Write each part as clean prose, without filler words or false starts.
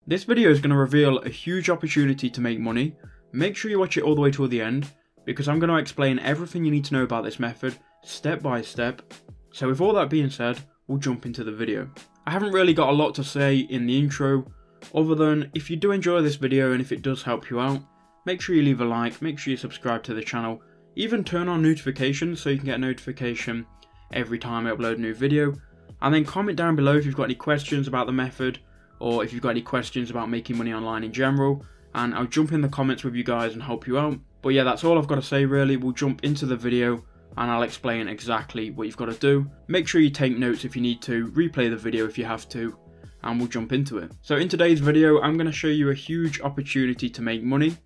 This video is going to reveal a huge opportunity to make money. Make sure you watch it all the way till the end, because I'm going to explain everything you need to know about this method, step by step. So with all that being said, we'll jump into the video. I haven't really got a lot to say in the intro, other than if you do enjoy this video and if it does help you out, make sure you leave a like, make sure you subscribe to the channel, even turn on notifications so you can get a notification every time I upload a new video, and then comment down below if you've got any questions about the method, or if you've got any questions about making money online in general, and I'll jump in the comments with you guys and help you out. But yeah, that's all I've got to say really. We'll jump into the video and I'll explain exactly what you've got to do. Make sure you take notes if you need to, replay the video if you have to, and we'll jump into it. So in today's video, I'm going to show you a huge opportunity to make money,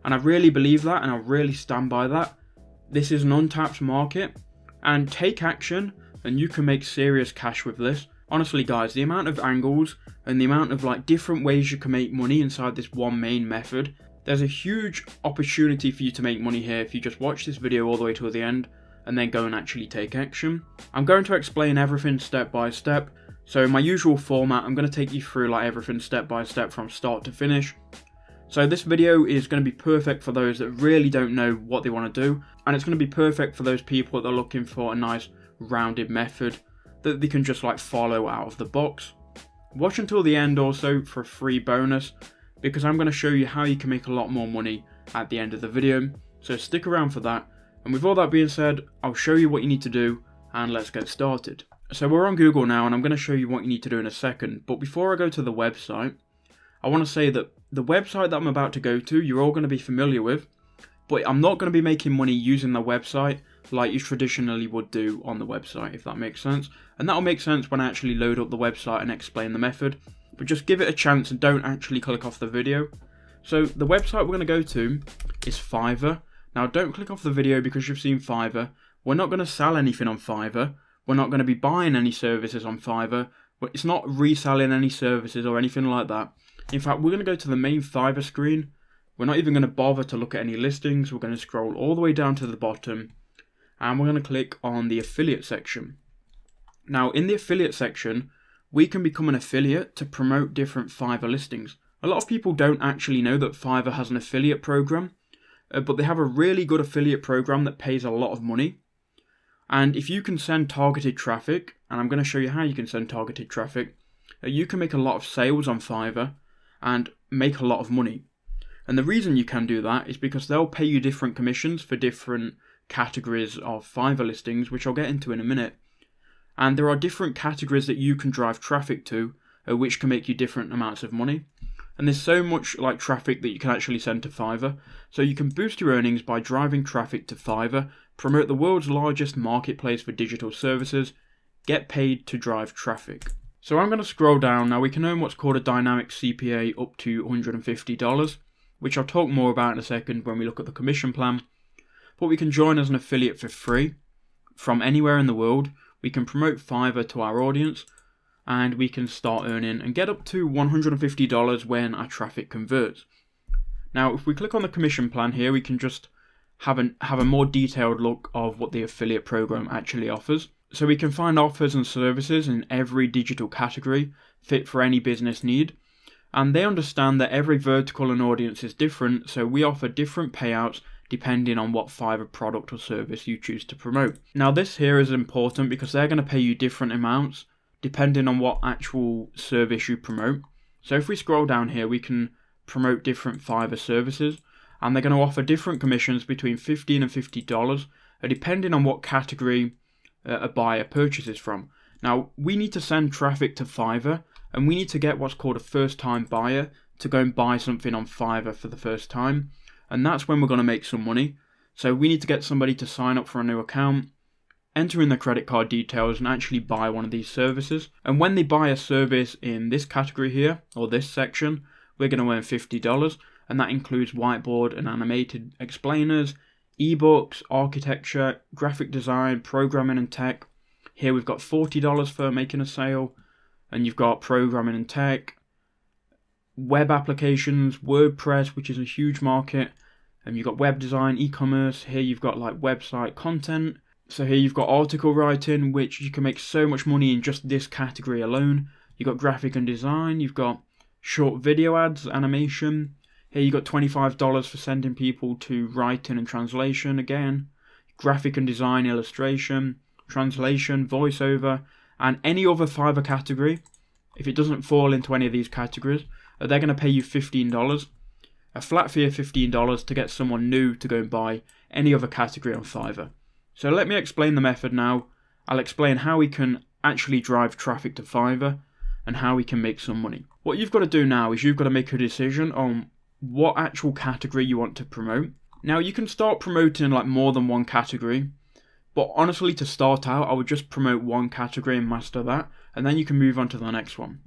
and I really believe that and I really stand by that. This is an untapped market, and take action and you can make serious cash with this. Honestly guys, the amount of angles and the amount of different ways you can make money inside this one main method, there's a huge opportunity for you to make money here if you just watch this video all the way to the end and then go and actually take action. I'm going to explain everything step by step. So in my usual format, I'm going to take you through everything step by step from start to finish. So this video is going to be perfect for those that really don't know what they want to do, and it's going to be perfect for those people that are looking for a nice rounded method that they can just follow out of the box. Watch until the end also for a free bonus, because I'm going to show you how you can make a lot more money at the end of the video, so stick around for that. And with all that being said, I'll show you what you need to do and let's get started. So we're on Google now and I'm going to show you what you need to do in a second, but before I go to the website, I want to say that the website that I'm about to go to, you're all going to be familiar with, but I'm not going to be making money using the website like you traditionally would do on the website, if that makes sense. And that'll make sense when I actually load up the website and explain the method, but just give it a chance and don't actually click off the video. So the website we're going to go to is Fiverr. Now don't click off the video because you've seen Fiverr. We're not going to sell anything on Fiverr. We're not going to be buying any services on Fiverr. It's not reselling any services or anything like that. In fact, we're going to go to the main Fiverr screen. We're not even going to bother to look at any listings. We're going to scroll all the way down to the bottom and we're going to click on the affiliate section. Now in the affiliate section, we can become an affiliate to promote different Fiverr listings. A lot of people don't actually know that Fiverr has an affiliate program, but they have a really good affiliate program that pays a lot of money. And if you can send targeted traffic, and I'm going to show you how you can send targeted traffic, you can make a lot of sales on Fiverr and make a lot of money. And the reason you can do that is because they'll pay you different commissions for different categories of Fiverr listings, which I'll get into in a minute. And there are different categories that you can drive traffic to, which can make you different amounts of money. And there's so much traffic that you can actually send to Fiverr. So you can boost your earnings by driving traffic to Fiverr, promote the world's largest marketplace for digital services, get paid to drive traffic. So I'm going to scroll down. Now we can earn what's called a dynamic CPA up to $150, which I'll talk more about in a second when we look at the commission plan. But we can join as an affiliate for free from anywhere in the world. We can promote Fiverr to our audience and we can start earning and get up to $150 when our traffic converts. Now if we click on the commission plan here, we can just have a more detailed look of what the affiliate program actually offers. So we can find offers and services in every digital category fit for any business need. And they understand that every vertical and audience is different, so we offer different payouts depending on what Fiverr product or service you choose to promote. Now this here is important because they're going to pay you different amounts depending on what actual service you promote. So if we scroll down here, we can promote different Fiverr services and they're going to offer different commissions between $15 and $50 depending on what category a buyer purchases from. Now we need to send traffic to Fiverr and we need to get what's called a first time buyer to go and buy something on Fiverr for the first time. And that's when we're going to make some money. So we need to get somebody to sign up for a new account, enter in their credit card details and actually buy one of these services. And when they buy a service in this category here, or this section, we're going to earn $50. And that includes whiteboard and animated explainers, ebooks, architecture, graphic design, programming and tech. Here we've got $40 for making a sale. And you've got programming and tech, web applications, WordPress, which is a huge market, and you've got web design, e-commerce. Here you've got website content. So here you've got article writing, which you can make so much money in just this category alone. You've got graphic and design, you've got short video ads, animation. Here you got $25 for sending people to writing and translation again. Graphic and design, illustration, translation, voiceover, and any other Fiverr category. If it doesn't fall into any of these categories, they're going to pay you $15. A flat fee of $15 to get someone new to go and buy any other category on Fiverr. So let me explain the method now. I'll explain how we can actually drive traffic to Fiverr and how we can make some money. What you've got to do now is you've got to make a decision on what actual category you want to promote. Now you can start promoting like more than one category, but honestly to start out I would just promote one category and master that, and then you can move on to the next one.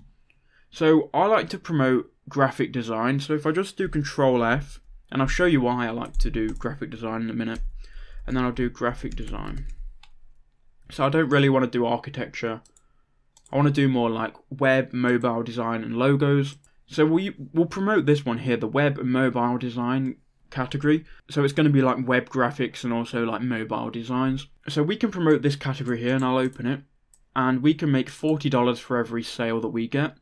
So I like to promote graphic design, so if I just do Control F, and I'll show you why I like to do graphic design in a minute, and then I'll do graphic design. So I don't really want to do architecture, I want to do more like web, mobile design and logos. So we'll promote this one here, the web and mobile design category. So it's going to be like web graphics and also like mobile designs. So we can promote this category here, and I'll open it, and we can make $40 for every sale that we get.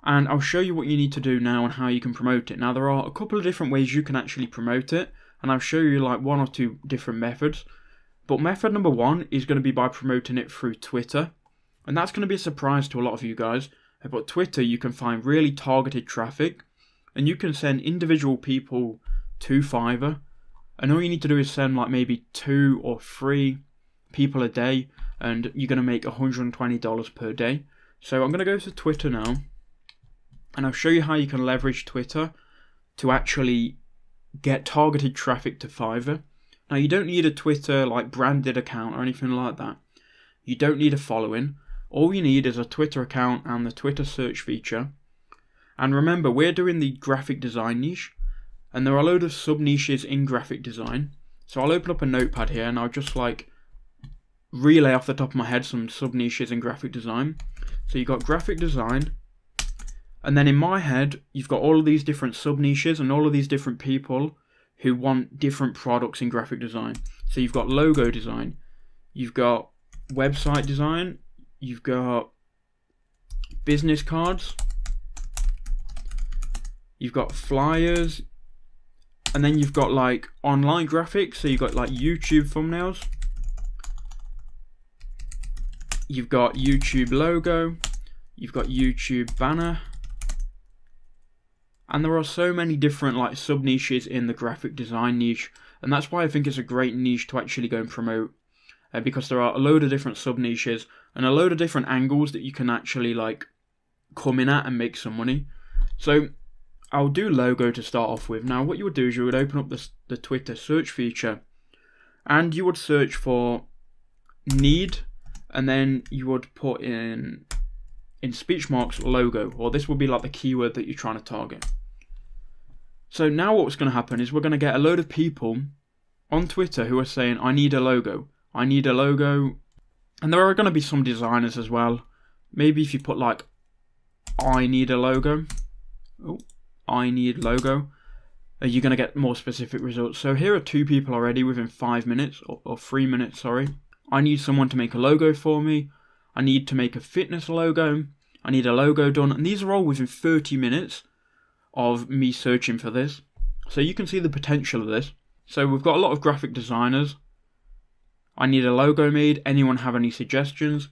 And I'll show you what you need to do now and how you can promote it. Now there are a couple of different ways you can actually promote it, and I'll show you like one or two different methods. But method number one is going to be by promoting it through Twitter. And that's going to be a surprise to a lot of you guys. But Twitter, you can find really targeted traffic, and you can send individual people to Fiverr. And all you need to do is send like maybe 2 or 3 people a day, and you're going to make $120 per day. So I'm going to go to Twitter now, and I'll show you how you can leverage Twitter to actually get targeted traffic to Fiverr. Now you don't need a Twitter like branded account or anything like that. You don't need a following. All you need is a Twitter account and the Twitter search feature. And remember, we're doing the graphic design niche, and there are a load of sub niches in graphic design. So I'll open up a notepad here and I'll just like relay off the top of my head some sub niches in graphic design. So you've got graphic design, and then in my head you've got all of these different sub niches and all of these different people who want different products in graphic design. So you've got logo design, you've got website design, you've got business cards, you've got flyers, and then you've got like online graphics, so you've got like YouTube thumbnails, you've got YouTube logo, you've got YouTube banner, and there are so many different like sub niches in the graphic design niche, and that's why I think it's a great niche to actually go and promote, because there are a load of different sub niches and a load of different angles that you can actually like come in at and make some money. So I'll do logo to start off with. Now what you would do is you would open up the Twitter search feature, and you would search for need, and then you would put in speech marks logo, or this would be like the keyword that you're trying to target. So now what's going to happen is we're going to get a load of people on Twitter who are saying, I need a logo, I need a logo. And there are going to be some designers as well. Maybe if you put like, I need a logo, I need logo, you're going to get more specific results. So here are 2 people already within 5 minutes, or 3 minutes, sorry. I need someone to make a logo for me. I need to make a fitness logo. I need a logo done. And these are all within 30 minutes of me searching for this. So you can see the potential of this. So we've got a lot of graphic designers. I need a logo made. Anyone have any suggestions?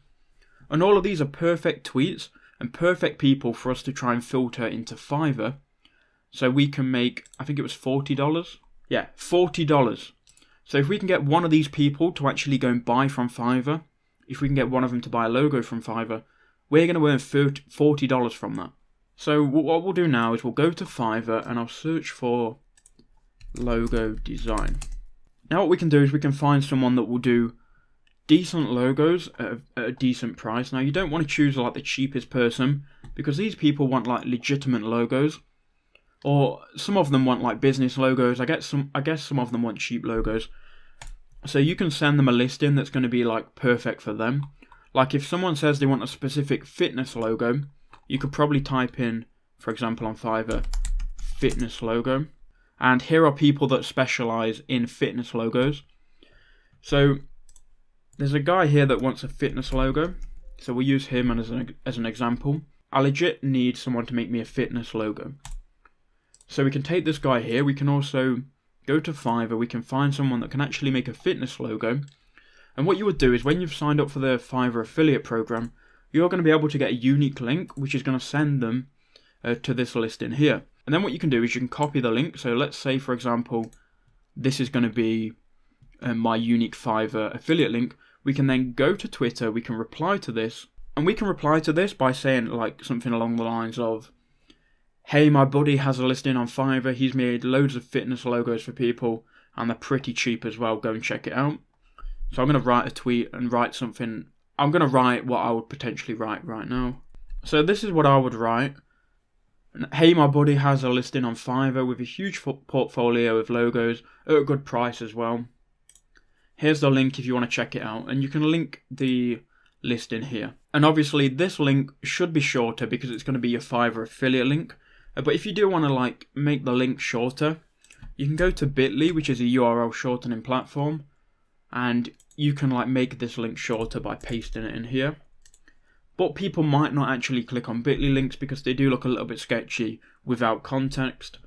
And all of these are perfect tweets and perfect people for us to try and filter into Fiverr. So we can make, I think it was $40. Yeah, $40. So if we can get one of these people to actually go and buy from Fiverr, if we can get one of them to buy a logo from Fiverr, we're going to earn $40 from that. So what we'll do now is we'll go to Fiverr and I'll search for logo design. Now what we can do is we can find someone that will do decent logos at a decent price. Now you don't want to choose like the cheapest person, because these people want like legitimate logos, or some of them want like business logos. I guess some of them want cheap logos. So you can send them a listing that's going to be like perfect for them. Like if someone says they want a specific fitness logo, you could probably type in, for example on Fiverr, fitness logo. And here are people that specialize in fitness logos. So there's a guy here that wants a fitness logo. So we'll use him as an example. I legit need someone to make me a fitness logo. So we can take this guy here, we can also go to Fiverr, we can find someone that can actually make a fitness logo. And what you would do is when you've signed up for the Fiverr affiliate program, you're going to be able to get a unique link, which is going to send them to this listing here. And then what you can do is you can copy the link. So let's say, for example, this is going to be my unique Fiverr affiliate link. We can then go to Twitter, we can reply to this, and we can reply to this by saying like something along the lines of, hey, my buddy has a listing on Fiverr, he's made loads of fitness logos for people, and they're pretty cheap as well, go and check it out. So I'm going to write a tweet and write something. I'm going to write what I would potentially write right now. So this is what I would write. Hey, my buddy has a listing on Fiverr with a huge portfolio of logos at a good price as well. Here's the link if you want to check it out, and you can link the listing here. And obviously this link should be shorter because it's going to be your Fiverr affiliate link. But if you do want to like make the link shorter, you can go to Bitly, which is a URL shortening platform, and you can like make this link shorter by pasting it in here. But people might not actually click on Bitly links because they do look a little bit sketchy without context.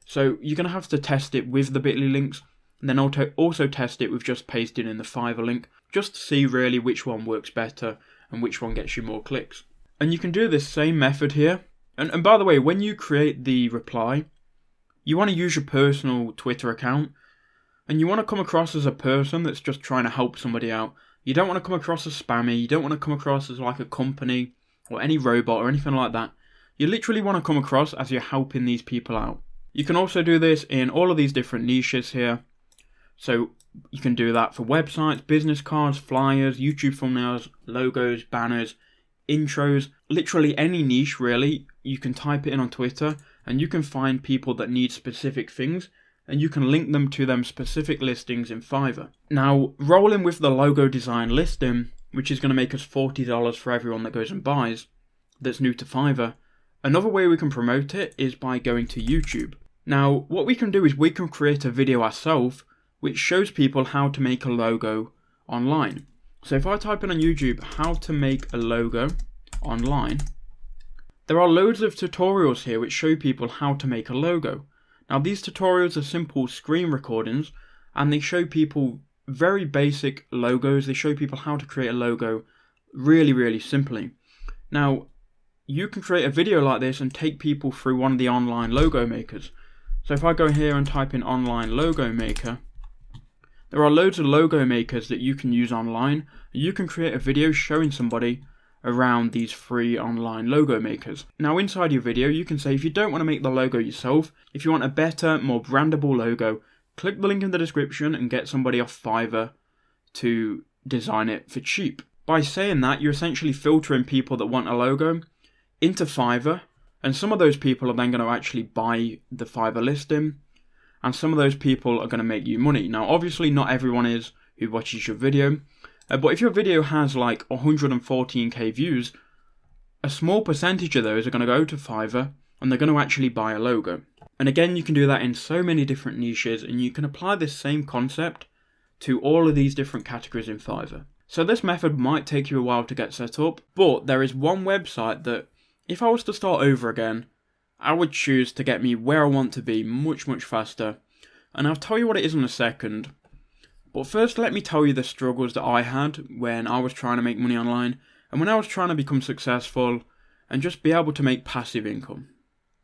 So you're going to have to test it with the Bitly links, and then also test it with just pasting in the Fiverr link, just to see really which one works better and which one gets you more clicks. And you can do this same method here. And by the way, when you create the reply, you want to use your personal Twitter account, and you want to come across as a person that's just trying to help somebody out. You don't want to come across as spammy, you don't want to come across as like a company or any robot or anything like that. You literally want to come across as you're helping these people out. You can also do this in all of these different niches here. So you can do that for websites, business cards, flyers, YouTube thumbnails, logos, banners, intros, literally any niche really. You can type it in on Twitter and you can find people that need specific things, and you can link them to them specific listings in Fiverr. Now, rolling with the logo design listing, which is going to make us $40 for everyone that goes and buys, that's new to Fiverr, another way we can promote it is by going to YouTube. Now, what we can do is we can create a video ourselves which shows people how to make a logo online. So if I type in on YouTube, how to make a logo online, there are loads of tutorials here which show people how to make a logo. Now these tutorials are simple screen recordings, and they show people very basic logos. They show people how to create a logo really simply. Now you can create a video like this and take people through one of the online logo makers. So if I go here and type in online logo maker, there are loads of logo makers that you can use online. You can create a video showing somebody around these free online logo makers. Now inside your video you can say if you don't want to make the logo yourself, if you want a better, more brandable logo, click the link in the description and get somebody off Fiverr to design it for cheap. By saying that, you're essentially filtering people that want a logo into Fiverr, and some of those people are then going to actually buy the Fiverr listing, and some of those people are going to make you money. Now obviously not everyone is who watches your video, but if your video has like 114k views, a small percentage of those are going to go to Fiverr and they're going to actually buy a logo. And again, you can do that in so many different niches, and you can apply this same concept to all of these different categories in Fiverr. So this method might take you a while to get set up, but there is one website that if I was to start over again, I would choose to get me where I want to be much faster. And I'll tell you what it is in a second. But first, let me tell you the struggles that I had when I was trying to make money online and when I was trying to become successful and just be able to make passive income.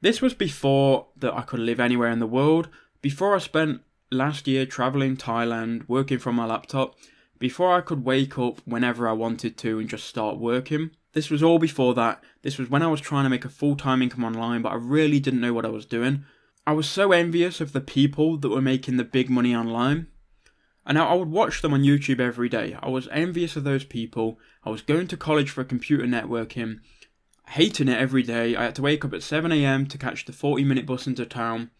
This was before that I could live anywhere in the world, before I spent last year traveling Thailand, working from my laptop, before I could wake up whenever I wanted to and just start working. This was all before that. This was when I was trying to make a full-time income online, but I really didn't know what I was doing. I was so envious of the people that were making the big money online. And I would watch them on YouTube every day. I was envious of those people. I was going to college for computer networking, hating it every day. I had to wake up at 7 AM to catch the 40-minute bus into town.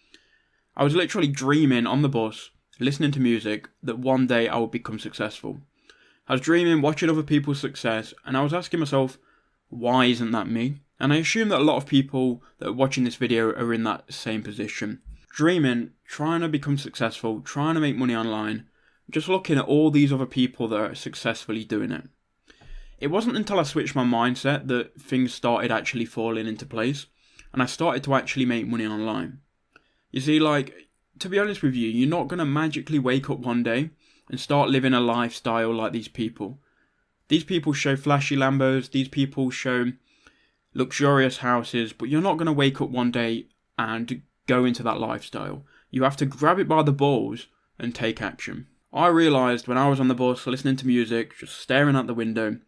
I was literally dreaming on the bus, listening to music, that one day I would become successful. I was dreaming, watching other people's success, and I was asking myself, why isn't that me? And I assume that a lot of people that are watching this video are in that same position. Dreaming, trying to become successful, trying to make money online, just looking at all these other people that are successfully doing it. It wasn't until I switched my mindset that things started actually falling into place, and I started to actually make money online. You see, like, to be honest with you, you're not going to magically wake up one day and start living a lifestyle like these people. These people show flashy Lambos, these people show luxurious houses, but you're not going to wake up one day and go into that lifestyle. You have to grab it by the balls and take action. I realised when I was on the bus listening to music, just staring out the window,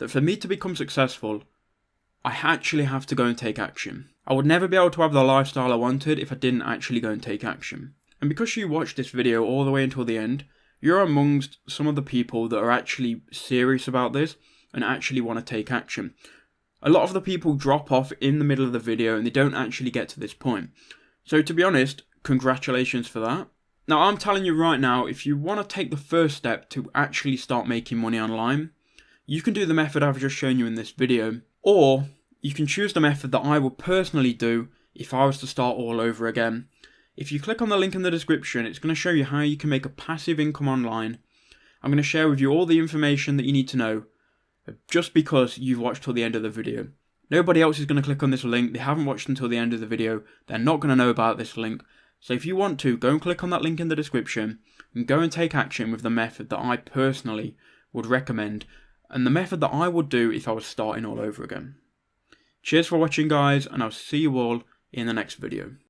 that for me to become successful, I actually have to go and take action. I would never be able to have the lifestyle I wanted if I didn't actually go and take action. And because you watched this video all the way until the end, you're amongst some of the people that are actually serious about this and actually want to take action. A lot of the people drop off in the middle of the video and they don't actually get to this point. So to be honest, congratulations for that. Now I'm telling you right now, if you want to take the first step to actually start making money online, you can do the method I've just shown you in this video, or you can choose the method that I would personally do if I was to start all over again. If you click on the link in the description, it's going to show you how you can make a passive income online. I'm going to share with you all the information that you need to know, just because you've watched till the end of the video. Nobody else is going to click on this link. They haven't watched until the end of the video. They're not going to know about this link. So if you want to, go and click on that link in the description and go and take action with the method that I personally would recommend and the method that I would do if I was starting all over again. Cheers for watching, guys, and I'll see you all in the next video.